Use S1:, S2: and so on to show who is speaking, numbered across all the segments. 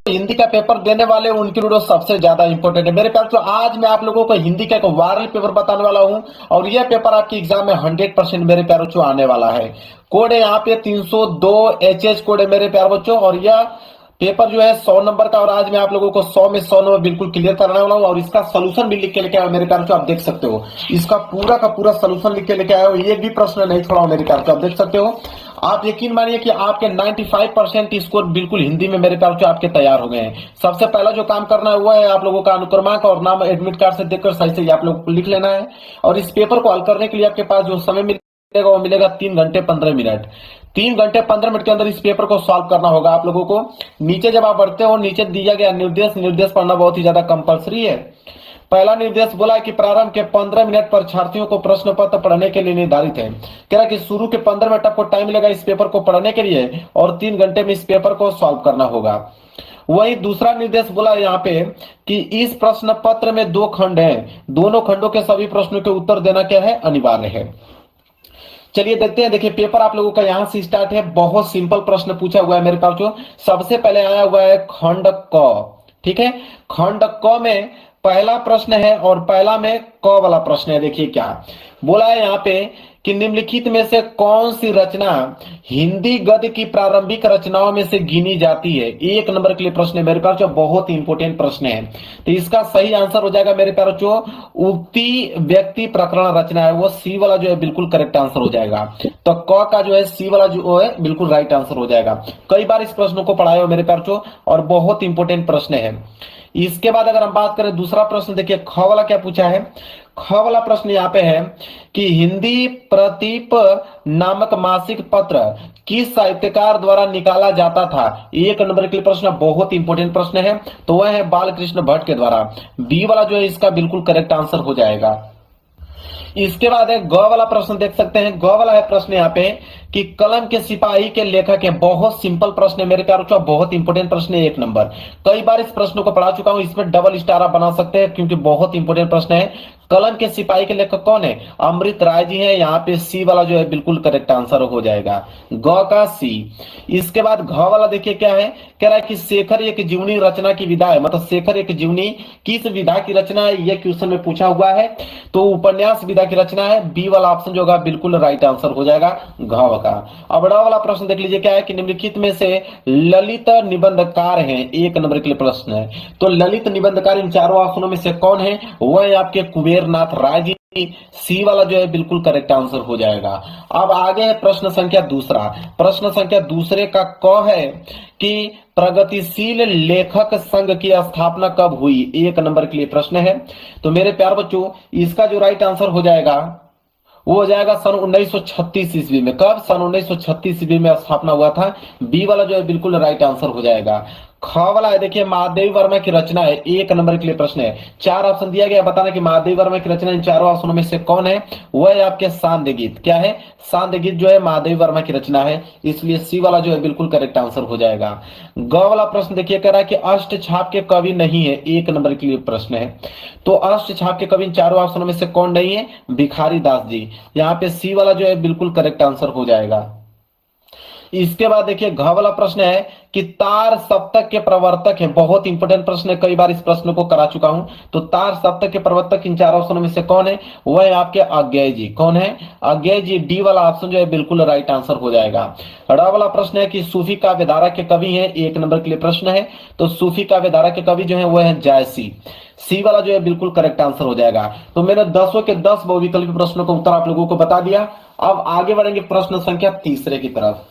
S1: हिंदी का पेपर देने वाले उनकी वीडियो सबसे ज्यादा इंपॉर्टेंट है मेरे प्यार। तो आज मैं आप लोगों को हिंदी का एक वायरल पेपर बताने वाला हूं और यह पेपर आपके एग्जाम में 100% मेरे प्यार बच्चों आने वाला है। कोड है यहाँ पे 302 एच कोड है मेरे प्यार बच्चों, और यह पेपर जो है 100 नंबर का, और आज मैं आप लोगों को 100 में 100 नंबर बिल्कुल क्लियर कराने वाला हूँ। और इसका सोल्यूशन भी लिख के लेके आया मेरे प्यार बच्चों, आप देख सकते हो इसका पूरा का पूरा सोल्यूशन लिख के लेके आया हो, एक भी प्रश्न नहीं छोड़ा मेरे प्यार बच्चों, आप देख सकते हो। आप यकीन मानिए कि आपके 95% स्कोर बिल्कुल हिंदी में मेरे प्यार बच्चों आपके तैयार हो गए हैं। सबसे पहला जो काम करना है वो है आप लोगों का अनुक्रमांक और नाम एडमिट कार्ड से देखकर सही से आप लोगों को लिख लेना है। और इस पेपर को हल करने के लिए आपके पास जो समय मिलेगा वो मिलेगा 3 घंटे 15 मिनट। 3 घंटे 15 मिनट के अंदर इस पेपर को सॉल्व करना होगा आप लोगों को। नीचे जब आप बढ़ते हो, नीचे दिया गया निर्देश पढ़ना बहुत ही ज्यादा कंपलसरी है। पहला निर्देश बोला कि प्रारंभ के 15 मिनट परीक्षार्थियों को प्रश्न पत्र पढ़ने के लिए निर्धारित है। कह रहा है कि शुरू के 15 मिनट आपको टाइम मिलेगा इस पेपर को पढ़ने के लिए और 3 घंटे में इस पेपर को सॉल्व करना होगा। वही दूसरा निर्देश बोला यहाँ पे कि इस प्रश्न पत्र में 2 खंड हैं, दोनों खंडों के सभी प्रश्नों के उत्तर देना क्या है, अनिवार्य है। चलिए देखते हैं। देखिए पेपर आप लोगों का यहां से स्टार्ट है। बहुत सिंपल प्रश्न पूछा हुआ है मेरे पास। जो सबसे पहले आया हुआ है खंड क, ठीक है। खंड क में पहला प्रश्न है और पहला में क वाला प्रश्न है। देखिए क्या बोला है यहाँ पे कि निम्नलिखित में से कौन सी रचना हिंदी गद्य की प्रारंभिक रचनाओं में से गिनी जाती है। 1 नंबर के लिए प्रश्न है मेरे पास, जो बहुत इंपोर्टेंट प्रश्न है। तो इसका सही आंसर हो जाएगा मेरे प्यारो जो उक्ति व्यक्ति प्रकरण रचना है, वो सी वाला जो है बिल्कुल करेक्ट आंसर हो जाएगा। तो क का जो है सी वाला जो है बिल्कुल राइट आंसर हो जाएगा। कई बार इस प्रश्न को पढ़ाए हो मेरे प्यारो और बहुत इंपोर्टेंट प्रश्न है। इसके बाद अगर हम बात करें दूसरा प्रश्न, देखिए ख वाला क्या पूछा है। ख वाला प्रश्न यहाँ पे है कि हिंदी प्रतीप नामक मासिक पत्र किस साहित्यकार द्वारा निकाला जाता था। 1 नंबर के लिए प्रश्न, बहुत इंपोर्टेंट प्रश्न है। तो वह है बालकृष्ण भट्ट के द्वारा। बी वाला जो है इसका बिल्कुल करेक्ट आंसर हो जाएगा। इसके बाद है ग वाला प्रश्न, देख सकते हैं। ग वाला है प्रश्न यहाँ पे कि कलम के सिपाही के लेखक है। बहुत सिंपल प्रश्न है मेरे प्यारों, बहुत इंपोर्टेंट प्रश्न है। 1 नंबर, कई बार इस प्रश्न को पढ़ा चुका हूं, इसमें डबल स्टार आप बना सकते हैं क्योंकि बहुत इंपोर्टेंट प्रश्न है। कलम के सिपाही के लेखक कौन है, अमृत राय जी है। यहाँ पे सी वाला जो है बिल्कुल करेक्ट आंसर हो जाएगा, ग का सी। इसके बाद घ वाला देखिए क्या है, कह रहा है कि शेखर एक जीवनी रचना की विधा है। मतलब शेखर एक जीवनी किस विधा की रचना है, यह क्वेश्चन में पूछा हुआ है। तो उपन्यास विधा की रचना है। बी वाला ऑप्शन जो होगा बिल्कुल राइट आंसर हो जाएगा घ का। अब ड वाला प्रश्न देख लीजिए क्या है कि निम्नलिखित में से ललित निबंधकार हैं। 1 नंबर के लिए प्रश्न है। तो ललित निबंधकार इन चारों ऑप्शनों में से कौन है, वह है आपके कुबेर नाथ राय जी। सी वाला जो है बिल्कुल करेक्ट आंसर हो जाएगा। अब आगे है प्रश्न संख्या दूसरा। प्रश्न संख्या दूसरे का क है कि प्रगतिशील लेखक संघ की स्थापना कब हुई। 1 नंबर के लिए प्रश्न है। तो मेरे प्यार बच्चों इसका जो राइट आंसर हो जाएगा वो हो जाएगा सन 1936 ईस्वी में। कब, सन 1936 ईस्वी में स्थापना हुआ था। बी वाला जो है बिल्कुल राइट आंसर हो जाएगा। ख वाला है, देखिए महादेवी वर्मा की रचना है। 1 नंबर के लिए प्रश्न है। 4 ऑप्शन दिया गया, बताना कि महादेवी वर्मा की रचना इन चारों ऑप्शनों में से कौन है। वह है आपके सांध्य गीत। क्या है, सांध्य गीत जो है महादेवी वर्मा की रचना है, इसलिए सी वाला जो है बिल्कुल करेक्ट आंसर हो जाएगा। ग वाला प्रश्न देखिए कह रहा है कि अष्ट छाप के कवि नहीं है। 1 नंबर के लिए प्रश्न है। तो अष्ट छाप के कवि इन चारों ऑप्शनों में से कौन नहीं है, भिखारी दास जी। यहाँ पे सी वाला जो है बिल्कुल करेक्ट आंसर हो जाएगा। इसके बाद देखिए घ वाला प्रश्न है कि तार सप्तक के प्रवर्तक है। बहुत इंपोर्टेंट प्रश्न है, कई बार इस प्रश्न को करा चुका हूं। तो तार सप्तक के प्रवर्तक इन 4 ऑप्शनों में से कौन है, वह है आपके अज्ञेय जी। कौन है, अज्ञेय जी। डी वाला ऑप्शन जो है बिल्कुल राइट आंसर हो जाएगा। ड वाला प्रश्न है कि सूफी काव्यधारा के कवि हैं। 1 नंबर के लिए प्रश्न है। तो सूफी काव्यधारा के कवि जो है वह है जायसी। सी वाला जो है बिल्कुल करेक्ट आंसर हो जाएगा। तो मैंने 10 के 10 बहुविकल्पी प्रश्नों का उत्तर आप लोगों को बता दिया। अब आगे बढ़ेंगे प्रश्न संख्या तीसरे की तरफ।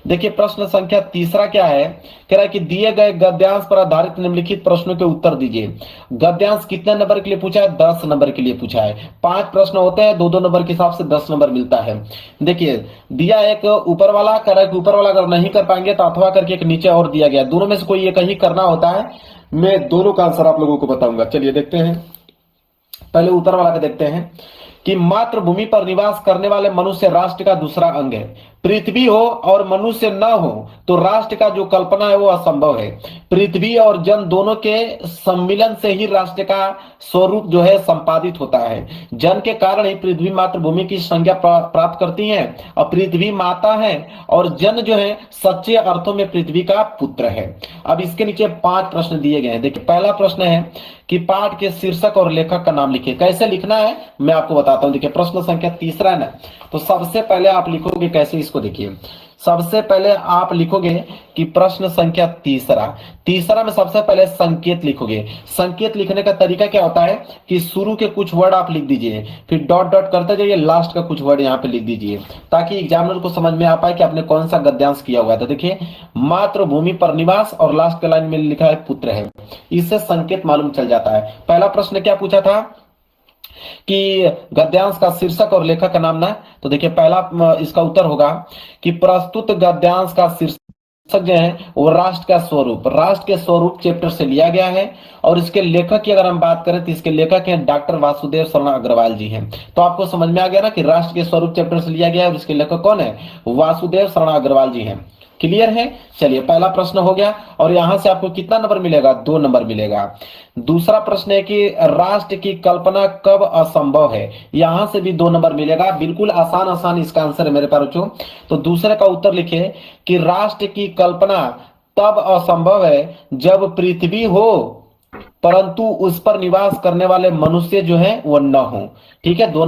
S1: देखिए प्रश्न संख्या तीसरा क्या है, कह रहा है कि दिए गए गद्यांश पर आधारित निम्नलिखित प्रश्नों के उत्तर दीजिए। गद्यांश कितने नंबर के लिए पूछा है, 10 नंबर के लिए पूछा है। 5 प्रश्न होते हैं, 2-2 नंबर के हिसाब से 10 नंबर मिलता है। देखिए दिया एक ऊपर वाला, कह रहा है कि ऊपर वाला अगर नहीं कर पाएंगे तो अथवा करके एक नीचे और दिया गया, दोनों में से कोई एक ही करना होता है। मैं दोनों का आंसर आप लोगों को बताऊंगा। चलिए देखते हैं, पहले ऊपर वाला का देखते हैं कि मातृभूमि पर निवास करने वाले मनुष्य राष्ट्र का दूसरा अंग है। पृथ्वी हो और मनुष्य न हो तो राष्ट्र का जो कल्पना है वो असंभव है। पृथ्वी और जन दोनों के सम्मिलन से ही राष्ट्र का स्वरूप जो है संपादित होता है। जन के कारण ही पृथ्वी मातृभूमि की संज्ञा प्राप्त करती है और पृथ्वी माता है, और जन जो है सच्चे अर्थों में पृथ्वी का पुत्र है। अब इसके नीचे 5 प्रश्न दिए गए हैं। देखिए पहला प्रश्न है कि पाठ के शीर्षक और लेखक का नाम लिखिए। कैसे लिखना है मैं आपको बताता हूं। देखिए प्रश्न संख्या तीसरा है ना, तो सबसे पहले आप लिखोगे कैसे, इसको देखिए। सबसे पहले आप लिखोगे कि प्रश्न संख्या तीसरा में सबसे पहले संकेत लिखोगे। संकेत लिखने का तरीका क्या होता है कि शुरू के कुछ वर्ड आप लिख दीजिए, फिर डॉट डॉट करते जाइए, लास्ट का कुछ वर्ड यहाँ पे लिख दीजिए, ताकि एग्जामिनर को समझ में आ पाए कि आपने कौन सा गद्यांश किया हुआ है। तो देखिए मातृभूमि पर निवास और लास्ट के लाइन में लिखा है पुत्र है, इससे संकेत मालूम चल जाता है। पहला प्रश्न क्या पूछा था कि गद्यांश का शीर्षक और लेखक का नाम ना, तो देखिए पहला इसका उत्तर होगा कि प्रस्तुत गद्यांश का शीर्षक जो है वो राष्ट्र के स्वरूप चैप्टर से लिया गया है, और इसके लेखक की अगर हम बात करें तो इसके लेखक हैं डॉक्टर वासुदेव शरण अग्रवाल जी हैं। तो आपको समझ में आ गया ना कि राष्ट्र के स्वरूप चैप्टर से लिया गया है और इसके लेखक कौन है, वासुदेव शरण अग्रवाल जी हैं। क्लियर है। चलिए पहला प्रश्न हो गया, और यहां से आपको कितना नंबर मिलेगा, 2 नंबर मिलेगा। दूसरा प्रश्न है कि राष्ट्र की कल्पना कब असंभव है, यहां से भी 2 नंबर मिलेगा। बिल्कुल आसान आसान इसका आंसर है मेरे प्यारे बच्चों। तो दूसरे का उत्तर लिखिए कि राष्ट्र की कल्पना तब असंभव है जब पृथ्वी हो परंतु उस पर निवास करने वाले मनुष्य जो है वो न हो। ठीक है, दोनों